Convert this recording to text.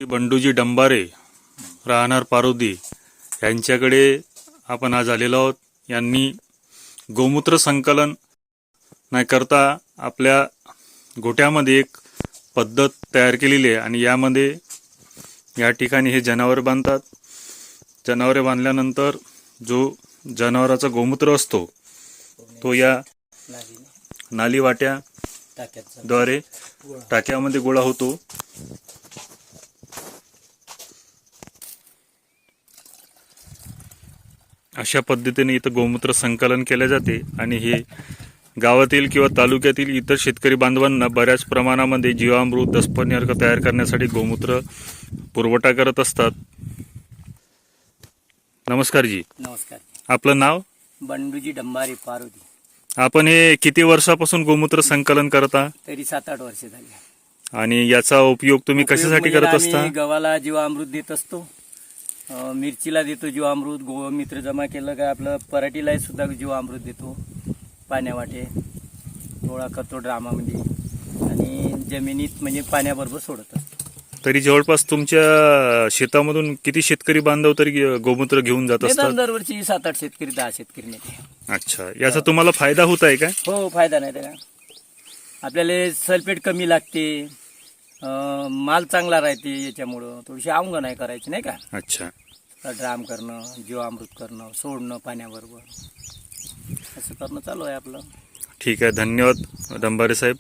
बंडूजी डंबारे राहणार पारोदी यांच्याकडे आपण आज आलेलो आहोत। यांनी गोमूत्र संकलन नाही करता आपल्या गोठ्यामध्ये एक पद्धत तयार केलेली आहे आणि यामध्ये या ठिकाणी हे जनावर बांधतात। जनावरे बांधल्यानंतर जो जनावराचा गोमूत्र असतो तो या नाली वाट्या द्वारे टाक्यामध्ये गोळा होतो। अशा पद्धतीने इथं गोमूत्र संकलन केले जाते आणि हे गावातील किंवा तालुक्यातील इतर शेतकरी बांधवांना बऱ्याच प्रमाणामध्ये जीवामृत दशपर्णी तयार करण्यासाठी गोमूत्र पुरवठा करत असतात। नमस्कार जी। नमस्कार। आपलं नाव? बंडूजी डंबारे पारोदी। आपण हे किती वर्षापासून गोमूत्र संकलन करता? तरी 7-8 वर्ष झाली। आणि याचा उपयोग तुम्ही कशासाठी करत असता? गव्हाला जीवामृत देत असतो, मिरचीला देतो जीवामृत, गोमित्र जमा केलं का आपलं पराठीला सुद्धा जीवामृत देतो, पाण्यावाटे थोडा करतो ड्रामामध्ये आणि जमिनीत म्हणजे पाण्याबरोबर सोडत असतो। तरी जवळपास तुमच्या शेतामधून किती शेतकरी बांधव तरी गोमूत्र घेऊन जात असतात? दरवर्षी 7-8 शेतकरी 10 शेतकरी नेते। अच्छा, याचा तुम्हाला फायदा होत आहे का? हो, फायदा नाही त्याला। आपल्याला सल्फेट कमी लागते, माल चांगला राहते, याच्यामुळं थोडीशी अवंग नाही करायची नाही का। अच्छा, ड्राम करणं, जीवामृत करणं, सोडणं पाण्याबरोबर, असं करणं चालू आहे आपलं। ठीक आहे, धन्यवाद डंबारे साहेब।